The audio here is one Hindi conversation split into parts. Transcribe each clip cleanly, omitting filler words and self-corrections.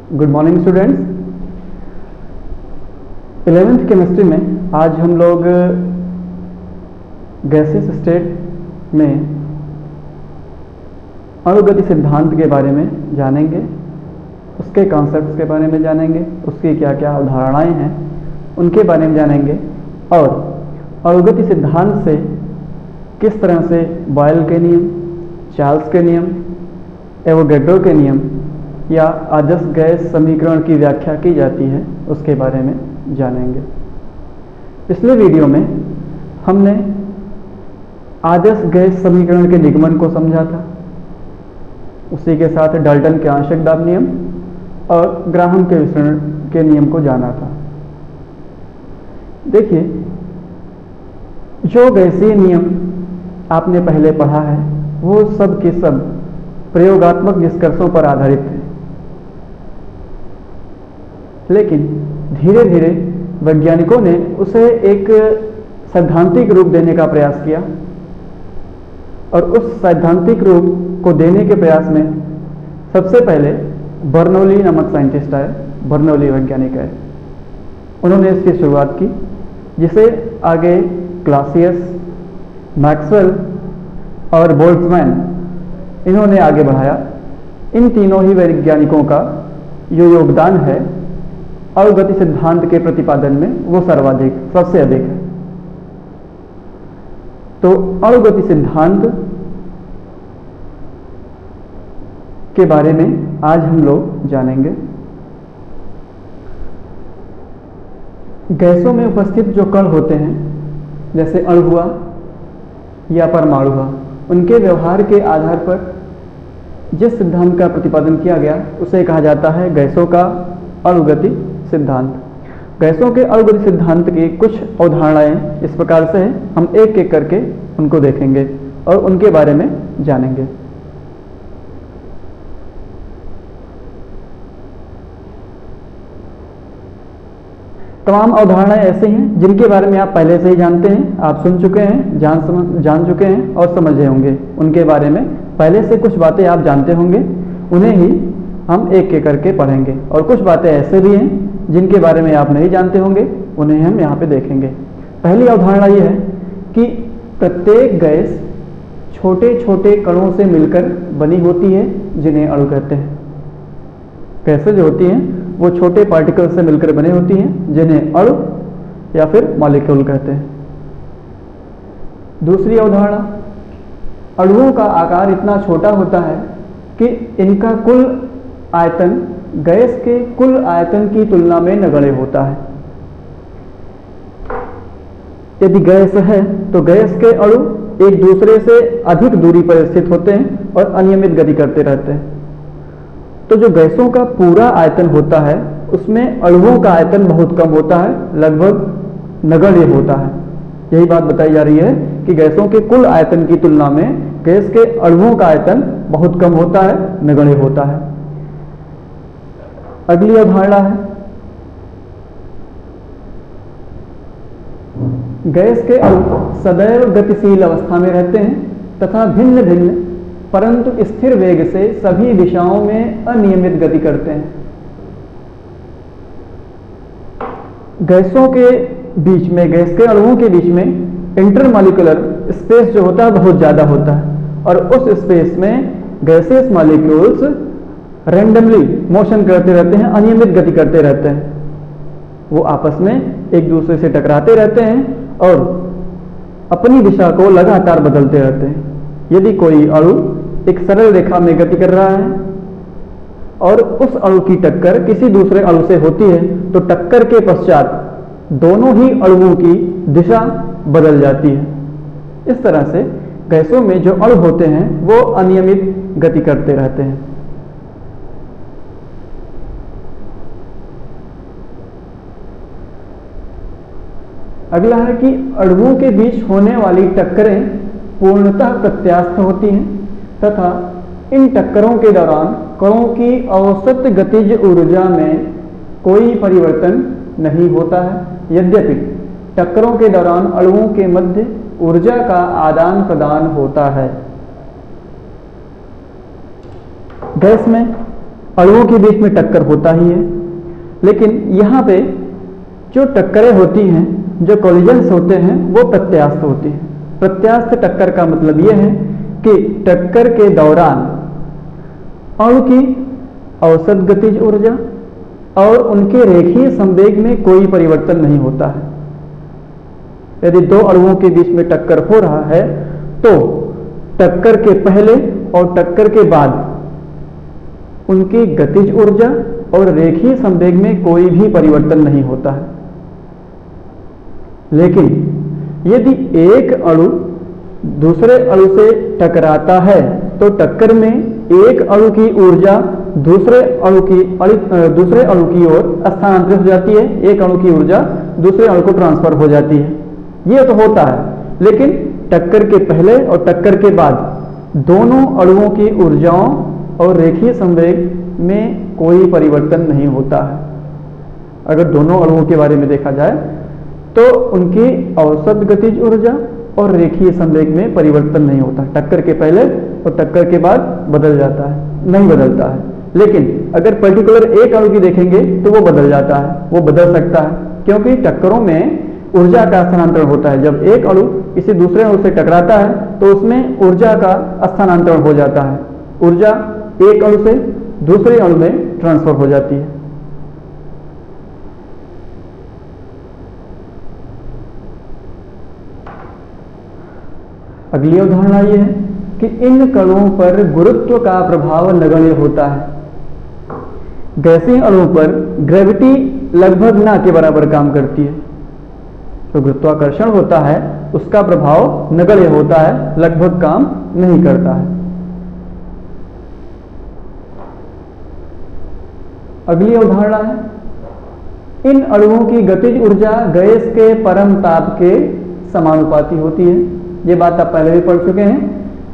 Good morning students. 11th chemistry में आज हम लोग गैसियस स्टेट में अणुगति सिद्धांत के बारे में जानेंगे, उसके कॉन्सेप्ट्स के बारे में जानेंगे, उसकी क्या क्या अवधारणाएं हैं उनके बारे में जानेंगे और अणुगति सिद्धांत से किस तरह से बॉयल के नियम, चार्ल्स के नियम, एवोगैड्रो के नियम या आदर्श गैस समीकरण की व्याख्या की जाती है उसके बारे में जानेंगे। पिछले वीडियो में हमने आदर्श गैस समीकरण के निगमन को समझा था, उसी के साथ डाल्टन के आंशिक दाब नियम और ग्राहम के विसरण के नियम को जाना था। देखिए, जो गैसीय नियम आपने पहले पढ़ा है वो सब के सब प्रयोगात्मक निष्कर्षों पर आधारित थे, लेकिन धीरे धीरे वैज्ञानिकों ने उसे एक सैद्धांतिक रूप देने का प्रयास किया और उस सैद्धांतिक रूप को देने के प्रयास में सबसे पहले बर्नौली नामक साइंटिस्ट आए, बर्नौली वैज्ञानिक आए। उन्होंने इसकी शुरुआत की, जिसे आगे क्लासियस, मैक्सवेल और बोल्ट्जमैन इन्होंने आगे बढ़ाया। इन तीनों ही वैज्ञानिकों का जो योगदान है अणुगति सिद्धांत के प्रतिपादन में वो सर्वाधिक, सबसे अधिक है। तो अणुगति सिद्धांत के बारे में आज हम लोग जानेंगे। गैसों में उपस्थित जो कण होते हैं, जैसे अणु हुआ या परमाणु हुआ, उनके व्यवहार के आधार पर जिस सिद्धांत का प्रतिपादन किया गया उसे कहा जाता है गैसों का अणुगति सिद्धांत। गैसों के अणुगति सिद्धांत की कुछ अवधारणाएं इस प्रकार से हैं, हम एक एक करके उनको देखेंगे और उनके बारे में जानेंगे। तमाम अवधारणाएं ऐसी हैं जिनके बारे में आप पहले से ही जानते हैं, आप सुन चुके हैं, जान चुके हैं और समझे होंगे। उनके बारे में पहले से कुछ बातें आप जानते होंगे, उन्हें ही हम एक एक करके पढ़ेंगे। और कुछ बातें ऐसे भी हैं जिनके बारे में आप नहीं जानते होंगे, उन्हें हम यहाँ पे देखेंगे। पहली अवधारणा यह है कि प्रत्येक गैस छोटे छोटे कणों से मिलकर बनी होती है, जिन्हें अणु कहते हैं। गैसें जो होती हैं वो छोटे पार्टिकल से मिलकर बनी होती हैं, जिन्हें अणु या फिर मॉलिक्यूल कहते हैं। दूसरी अवधारणा, अणुओं का आकार इतना छोटा होता है कि इनका कुल आयतन गैस के कुल आयतन की तुलना में नगण्य होता है। यदि गैस है तो गैस के अणु एक दूसरे से अधिक दूरी पर स्थित होते हैं और अनियमित गति करते रहते हैं। तो जो गैसों का पूरा आयतन होता है उसमें अणुओं का आयतन बहुत कम होता है, लगभग नगण्य होता है। यही बात बताई जा रही है कि गैसों के कुल आयतन की तुलना में गैस के अणुओं का आयतन बहुत कम होता है, नगण्य होता है। अगली अवधारणा है, गैस के अणु सदैव गतिशील अवस्था में रहते हैं तथा भिन्न भिन्न परंतु स्थिर वेग से सभी दिशाओं में अनियमित गति करते हैं। गैसों के बीच में, गैस के अणुओं के बीच में इंटरमॉलिक्यूलर स्पेस जो होता है बहुत ज्यादा होता है और उस स्पेस में गैसेस मॉलिक्यूल्स रैंडमली मोशन करते रहते हैं, अनियमित गति करते रहते हैं। वो आपस में एक दूसरे से टकराते रहते हैं और अपनी दिशा को लगातार बदलते रहते हैं। यदि कोई अणु एक सरल रेखा में गति कर रहा है और उस अणु की टक्कर किसी दूसरे अणु से होती है तो टक्कर के पश्चात दोनों ही अणुओं की दिशा बदल जाती है। इस तरह से गैसों में जो अणु होते हैं वो अनियमित गति करते रहते हैं। अगला है कि अणुओं के बीच होने वाली टक्करें पूर्णतः प्रत्यास्थ होती हैं तथा इन टक्करों के दौरान कणों की औसत गतिज ऊर्जा में कोई परिवर्तन नहीं होता है। यद्यपि टक्करों के दौरान अणुओं के मध्य ऊर्जा का आदान प्रदान होता है। गैस में अणुओं के बीच में टक्कर होता ही है, लेकिन यहाँ पे जो टक्करें होती हैं, जो कोलिजन्स होते हैं, वो प्रत्यास्थ होती हैं। प्रत्यास्थ टक्कर का मतलब ये है कि टक्कर के दौरान अणु की औसत गतिज ऊर्जा और उनके रेखीय संवेग में कोई परिवर्तन नहीं होता है। यदि दो अणुओं के बीच में टक्कर हो रहा है तो टक्कर के पहले और टक्कर के बाद उनकी गतिज ऊर्जा और रेखीय संवेग में कोई भी परिवर्तन नहीं होता है। लेकिन यदि एक अणु दूसरे अणु से टकराता है तो टक्कर में एक अणु की ऊर्जा दूसरे अणु की ओर स्थानांतरित हो जाती है, एक अणु की ऊर्जा दूसरे अणु को ट्रांसफर हो जाती है। यह तो होता है, लेकिन टक्कर के पहले और टक्कर के बाद दोनों अणुओं की ऊर्जाओं और रेखीय संवेग में कोई परिवर्तन नहीं होता है। अगर दोनों अणुओं के बारे में देखा जाए तो उनकी औसत गतिज ऊर्जा और रेखीय संवेग में परिवर्तन नहीं होता। टक्कर के पहले और टक्कर के बाद बदल जाता है, नहीं बदलता है। लेकिन अगर पर्टिकुलर एक अणु की देखेंगे तो वो बदल जाता है, वो बदल सकता है, क्योंकि टक्करों में ऊर्जा का स्थानांतरण होता है। जब एक अणु किसी दूसरे अणु से टकराता है तो उसमें ऊर्जा का स्थानांतरण हो जाता है, ऊर्जा एक अणु से दूसरे अणु में ट्रांसफर हो जाती है। अगली अवधारणा यह है कि इन कणों पर गुरुत्व का प्रभाव नगण्य होता है। गैसीय अणुओं पर ग्रेविटी लगभग ना के बराबर काम करती है। जो गुरुत्वाकर्षण होता है उसका प्रभाव नगण्य होता है, लगभग काम नहीं करता है। अगली अवधारणा है इन अणुओं की गतिज ऊर्जा गैस के परम ताप के समानुपाती होती है। ये बात आप पहले भी पढ़ चुके हैं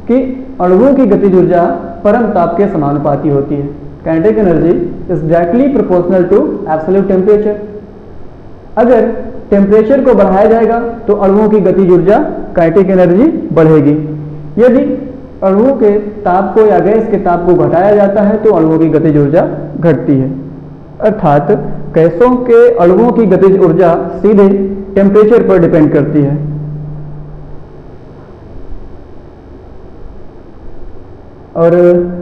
कि अणुओं की गतिज ऊर्जा परम ताप के समानुपाती होती है। Kinetic energy is directly proportional to absolute temperature. अगर टेम्परेचर को बढ़ाया जाएगा तो अणुओं की गतिज ऊर्जा काइनेटिक एनर्जी बढ़ेगी। यदि अणुओं के ताप को या गैस के ताप को घटाया जाता है तो अणुओं की गतिज ऊर्जा घटती है। अर्थात गैसों के अणुओं की गतिज ऊर्जा सीधे टेम्परेचर पर डिपेंड करती है। और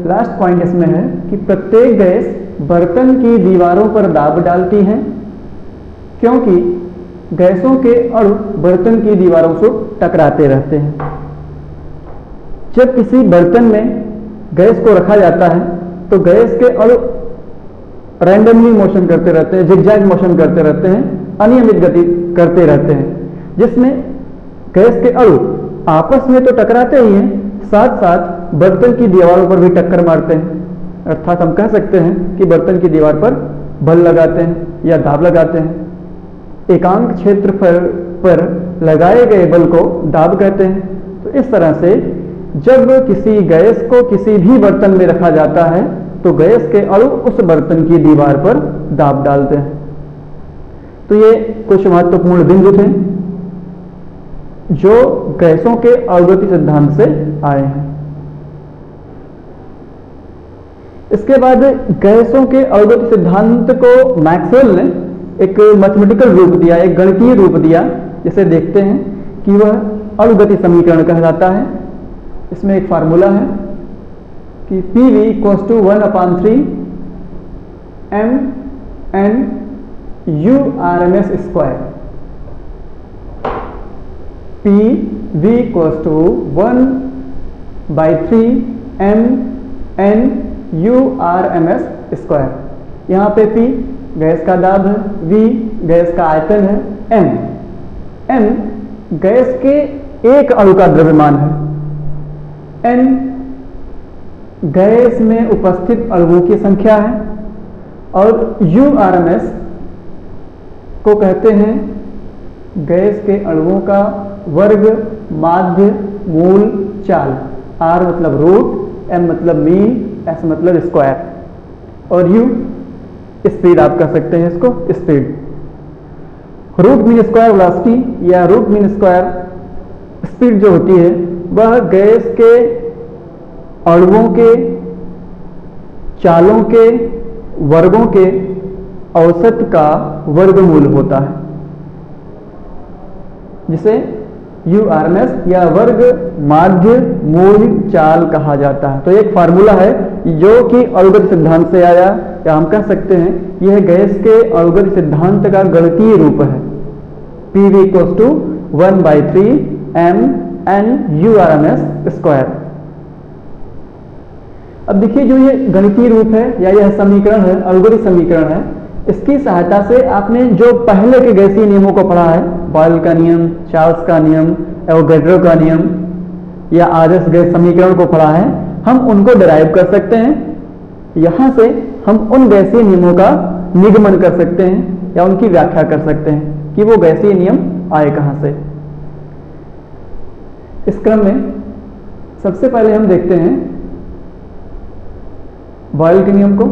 लास्ट पॉइंट इसमें है कि प्रत्येक गैस बर्तन की दीवारों पर दाब डालती है, क्योंकि गैसों के अणु बर्तन की दीवारों से टकराते रहते हैं। जब किसी बर्तन में गैस को रखा जाता है तो गैस के अणु रैंडमली मोशन करते रहते हैं, जिगजैग मोशन करते रहते हैं, अनियमित गति करते रहते हैं, जिसमें गैस के अणु आपस में तो टकराते ही हैं, साथ साथ बर्तन की दीवारों पर भी टक्कर मारते हैं। अर्थात हम कह सकते हैं कि बर्तन की दीवार पर बल लगाते हैं या दाब लगाते हैं। एकांक क्षेत्र पर लगाए गए बल को दाब कहते हैं। तो इस तरह से जब किसी गैस को किसी भी बर्तन में रखा जाता है तो गैस के अणु उस बर्तन की दीवार पर दाब डालते हैं। तो ये कुछ महत्वपूर्ण बिंदु थे जो गैसों के अवगति सिद्धांत से आए हैं। इसके बाद गैसों के अवगति सिद्धांत को मैक्सवेल ने एक मैथमेटिकल रूप दिया, एक गणितीय रूप दिया, जिसे देखते हैं कि वह अणुगति समीकरण कहलाता है। इसमें एक फार्मूला है कि PV equals to 1/3 mn URMS square. PV equals to 1/3 mn URMS square. यहाँ पे P गैस का दाब है, V गैस का आयतन है, m गैस के एक अणु का द्रव्यमान है, n गैस में उपस्थित अणुओं की संख्या है और URMS को कहते हैं गैस के अणुओं का वर्ग, माध्य, मूल, चाल। R मतलब रूट, M मतलब मीन, S मतलब स्क्वायर और U स्पीड आप कह सकते हैं इसको, speed. Root mean square velocity या रूट मीन स्क्वायर स्पीड जो होती है वह गैस के अणुओं के, चालों के वर्गों के औसत का वर्गमूल होता है, जिसे URMS या वर्ग माध्य मूल चाल कहा जाता है। तो एक फार्मूला है जो कि अणुगत सिद्धांत से आया, या हम कह सकते हैं यह गैस के अणुगत सिद्धांत का गणितीय रूप है। PV = 1/3 mn URMS square. अब देखिए जो ये गणितीय रूप है या यह समीकरण है, अणुगत समीकरण है, इसकी सहायता से आपने जो पहले के गैसीय नियमों को पढ़ा है, बॉयल का नियम, चार्ल्स का नियम, एवोगैड्रो का नियम या आदर्श गैस समीकरण को पढ़ा है, हम उनको डिराइव कर सकते हैं। यहां से हम उन गैसीय नियमों का निगमन कर सकते हैं या उनकी व्याख्या कर सकते हैं कि वो गैसीय नियम आए कहां से। इस क्रम में सबसे पहले हम देखते हैं बॉयल के नियम को,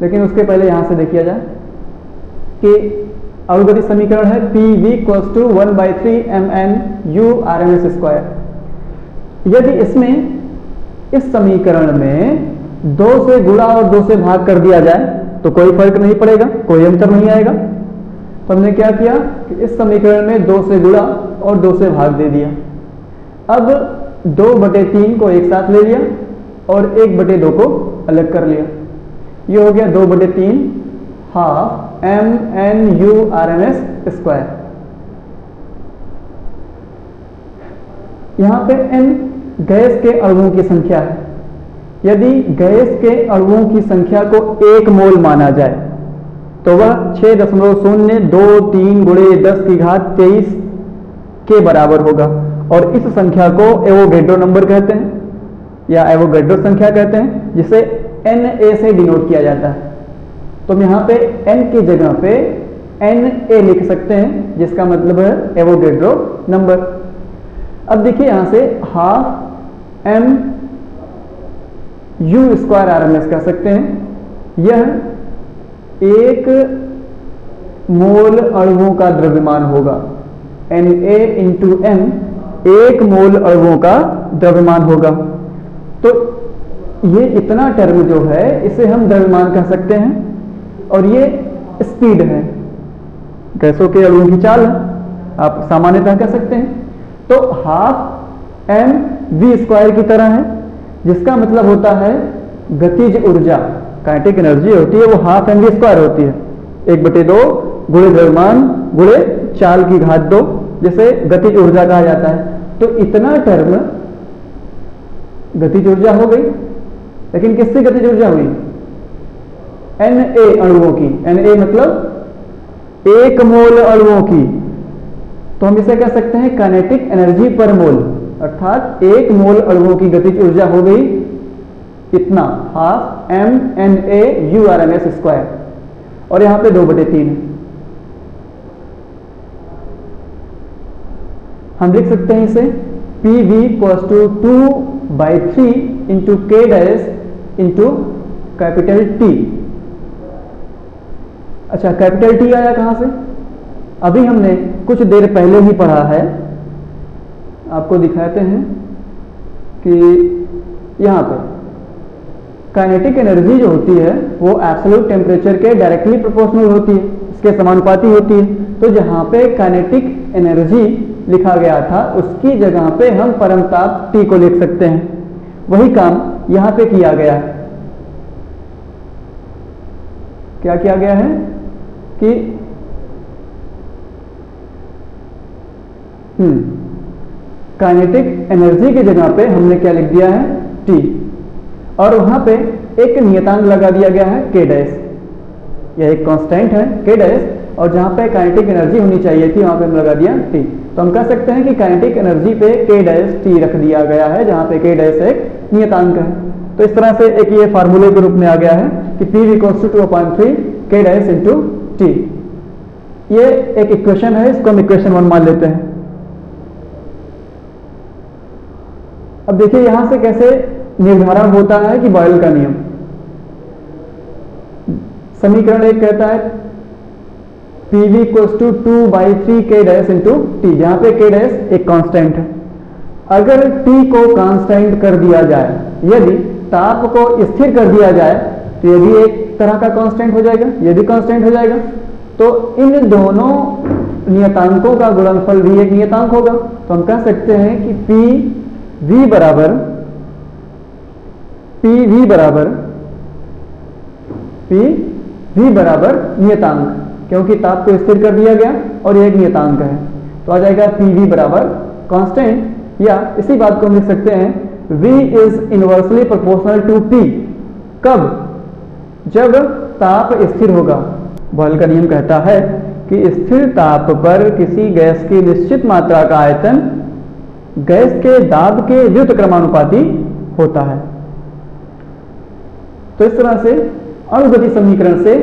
लेकिन उसके पहले यहां से देखिए जाए कि अणुगतिक समीकरण है PV = 1/3 mn URMS स्क्वायर। यदि इसमें इस समीकरण में 2 से गुणा और 2 से भाग कर दिया जाए तो कोई फर्क नहीं पड़ेगा, कोई अंतर नहीं आएगा। तो हमने क्या किया कि इस समीकरण में 2 से गुणा और 2 से भाग दे दिया। अब 2/3 को एक साथ ले लिया और 1/2 को अलग कर लिया। ये हो गया 2/3 हाफ mn URMS स्क्वायर। यहां पे n गैस के अणुओं की संख्या है। यदि गैस के अणुओं की संख्या को 1 मोल माना जाए तो वह 6.023 × 10⁻23 के बराबर होगा, और इस संख्या को एवोगैड्रो नंबर कहते हैं या एवोगैड्रो संख्या कहते हैं, जिसे Na से डिनोट किया जाता है। तो हम यहाँ पे n की जगह पे Na लिख सकते हैं, जिसका मतलब है एवोगैड्रो नंबर। अब देखिए यहां से half m U square RMS कह सकते हैं। यह 1 मोल अणुओं का द्रव्यमान होगा। Na × m 1 मोल अणुओं का द्रव्यमान होगा। तो ये इतना टर्म जो है इसे हम द्रव्यमान कह सकते हैं, और ये स्पीड है, गैसों के अणुओं की चाल है, आप सामान्यतः कह सकते हैं। तो हाफ m V स्क्वायर की तरह है, जिसका मतलब होता है गतिज ऊर्जा, काइनेटिक एनर्जी होती है वो हाफ mv स्क्वायर होती है, 1/2 गुणे द्रव्यमान गुणे चाल की घात 2, जिसे गतिज ऊर्जा कहा जाता है। तो इतना टर्म गतिज ऊर्जा हो गई, लेकिन किससे गतिज ऊर्जा हुई? Na अणुओं की। Na मतलब 1 मोल अणुओं की। तो हम इसे कह सकते हैं काइनेटिक एनर्जी पर मोल, अर्थात 1 मोल अणुओं की गतिज ऊर्जा हो गई इतना, हाफ mNa URMS स्क्वायर, और यहां पे 2/3 है। हम लिख सकते हैं इसे PV = 2/3 × K × कैपिटल T। अच्छा, कैपिटल T आया कहां से? अभी हमने कुछ देर पहले ही पढ़ा है, आपको दिखाते हैं कि यहां पे काइनेटिक एनर्जी जो होती है वो एब्सोल्यूट टेम्परेचर के डायरेक्टली प्रोपोर्शनल होती है, इसके समानुपाती होती है। तो जहां पे काइनेटिक एनर्जी लिखा गया था उसकी जगह पे हम परमताप T को लिख सकते हैं। वही काम यहां पे किया गया है। क्या किया गया है कि काइनेटिक एनर्जी की जगह पे हमने क्या लिख दिया है? T, और वहां पे एक नियतांक लगा दिया गया है K डैश। यह एक कांस्टेंट है K डैश, और जहां पे काइनेटिक एनर्जी होनी चाहिए थी वहां पे हम लगा दिया T। तो हम कह सकते हैं कि काइनेटिक एनर्जी पे K डैश T रख दिया गया है, जहां पे K डैश एक नियतांक है। तो इस तरह से एक ये फार्मूले के रूप में आ गया है कि PV = 2/3 K डैश × T। ये एक इक्वेशन है, इसको हम इक्वेशन 1 मान लेते हैं। अब देखिए यहां से कैसे निर्धारण होता है कि बॉयल का नियम। समीकरण 1 कहता है PV = 2/3 K डैश × T, जहां पे K डैश एक कांस्टेंट है। अगर T को कांस्टेंट कर दिया जाए, यदि ताप को स्थिर कर दिया जाए, तो यदि एक तरह का कांस्टेंट हो जाएगा, ये भी कांस्टेंट हो जाएगा। तो इन दोनों नियतांकों का गुणनफल भी एक नियतांक होगा। तो हम कह सकते हैं कि पी वी बराबर नियतांक, क्योंकि ताप को स्थिर कर दिया गया और ये एक नियतांक है। तो आ जाएगा पी वी बराबर कांस्टेंट, या इसी बात को हम लिख सकते हैं V is inversely proportional to P। कब? जब ताप स्थिर होगा। बॉयल का नियम कहता है कि स्थिर ताप पर किसी गैस की निश्चित मात्रा का आयतन गैस के दाब के व्युत्क्रमानुपाती होता है। तो इस तरह से अणुगति समीकरण से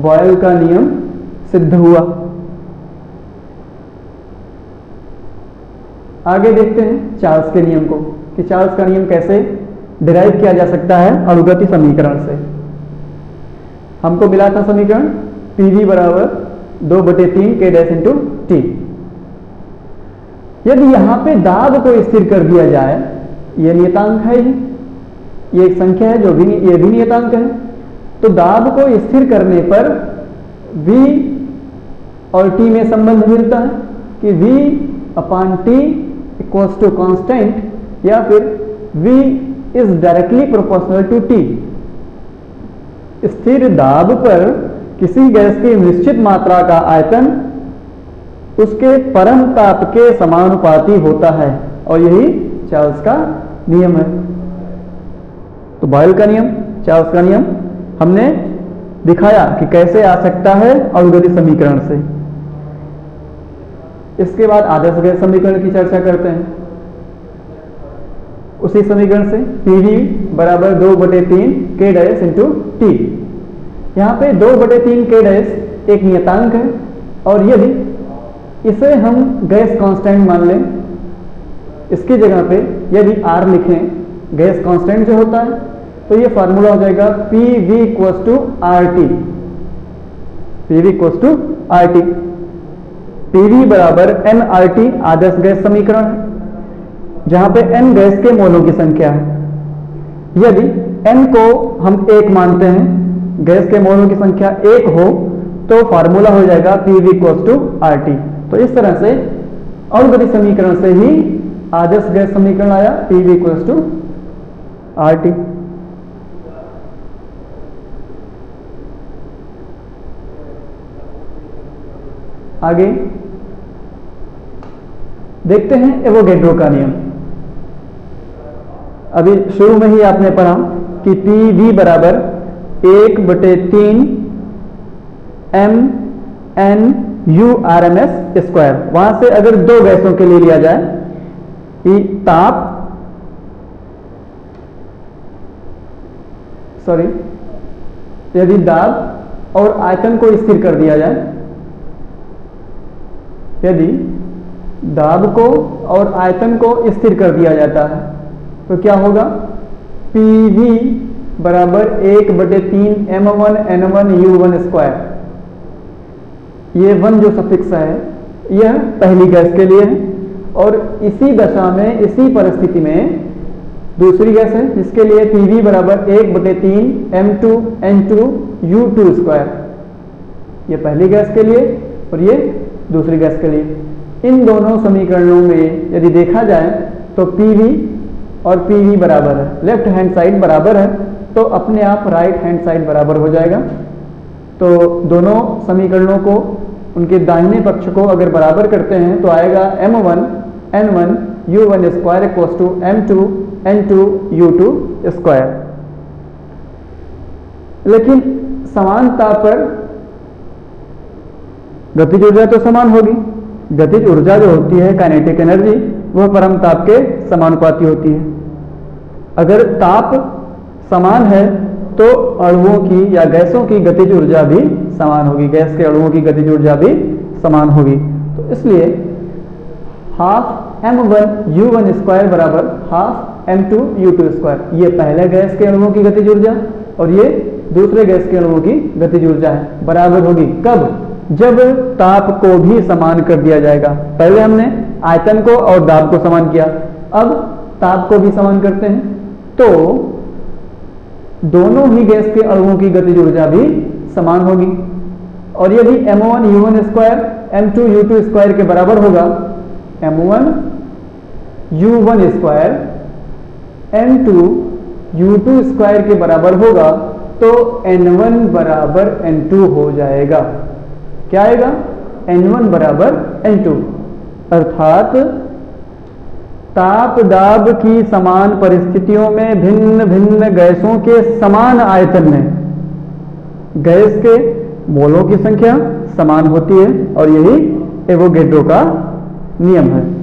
बॉयल का नियम सिद्ध हुआ। आगे देखते हैं चार्ल्स के नियम को, कि चार्ल्स का नियम कैसे डिराइव किया जा सकता है अणुगति समीकरण से। हमको मिला था समीकरण पीवी बराबर 2/3 K डैश इंटू टी। यदि यहां पे दाब को स्थिर कर दिया जाए, यह नियतांक है, ये एक संख्या है जो भी ये भी नियतांक है, तो दाब को स्थिर करने पर V और T में संबंध मिलता है कि V upon T equals to constant, या फिर V is directly proportional to T। स्थिर दाब पर किसी गैस की निश्चित मात्रा का आयतन उसके परम ताप के समानुपाती होता है, और यही चार्ल्स का नियम है। तो बॉयल का नियम, चार्ल्स का नियम हमने दिखाया कि कैसे आ सकता है अणुगति समीकरण से। इसके बाद आदर्श गैस समीकरण की चर्चा करते हैं। उसी समीकरण से पीवी बराबर 2/3 K डैश इंटू टी। यहां पे 2/3 K डैश एक नियतांक है, और यदि इसे हम गैस कांस्टेंट मान लें, इसकी जगह पे यदि R लिखें, गैस कांस्टेंट जो होता है, तो ये फार्मूला हो जाएगा PV equals to RT। PV equals to RT। PV बराबर nRT आदर्श गैस समीकरण है, जहां पे n गैस के मोलों की संख्या है। यदि n को हम 1 मानते हैं, गैस के मोलों की संख्या 1 हो, तो फार्मूला हो जाएगा PV इक्वल्स टू RT। तो इस तरह से अणुगति समीकरण से ही आदर्श गैस समीकरण आया, PV इक्वल्स टू RT। आगे देखते हैं एवोगैड्रो का नियम। अभी शुरू में ही आपने पढ़ा कि PV बराबर 1/3 mNURMS स्क्वायर। वहां से अगर दो गैसों के लिए लिया जाए कि ताप यदि दाब और आयतन को स्थिर कर दिया जाए, यदि दाब को और आयतन को स्थिर कर दिया जाता है, तो क्या होगा? PV बराबर 1/3 M1 N1 U1 स्क्वायर। ये 1 जो सफिक्स है, यह पहली गैस के लिए है, और इसी दशा में, इसी परिस्थिति में दूसरी गैस है जिसके लिए PV बराबर 1/3 M2 N2 U2 स्क्वायर। ये पहली गैस के लिए और ये दूसरी गैस के लिए। इन दोनों समीकरणों में यदि देखा जाए तो PV और PV बराबर है, लेफ्ट हैंड साइड बराबर है, तो अपने आप राइट हैंड साइड बराबर हो जाएगा। तो दोनों समीकरणों को, उनके दाहिने पक्ष को अगर बराबर करते हैं तो आएगा M1 N1 U1 square equals to M2 N2 U2 square. लेकिन समान ताप पर गतिज ऊर्जा तो समान होगी। गतिज ऊर्जा जो होती है, काइनेटिक एनर्जी, वह परम ताप के समानुपाती होती है। अगर ताप समान है तो अणुओं की या गैसों की गतिज ऊर्जा भी समान होगी, गैस के अणुओं की गतिज ऊर्जा भी समान होगी। तो इसलिए हाफ M1 U1 स्क्वायर बराबर हाफ M2 U2 स्क्वायर। ये पहले गैस के अणुओं की गतिज ऊर्जा और ये दूसरे गैस के अणुओं की गतिज ऊर्जा है, बराबर होगी। कब? जब ताप को भी समान कर दिया जाएगा। पहले हमने आयतन को और दाब को समान किया, अब ताप को भी समान करते हैं। तो दोनों ही गैस के अणुओं की गतिज ऊर्जा भी समान होगी। और यदि m1 u1 square m2 u2 square के बराबर होगा, m1 u1 square m2 u2 square के बराबर होगा, तो n1 बराबर n2 हो जाएगा। क्या आएगा? n1 बराबर n2, अर्थात ताप दाब की समान परिस्थितियों में भिन्न भिन्न गैसों के समान आयतन में गैस के मोलों की संख्या समान होती है, और यही एवोगैड्रो का नियम है।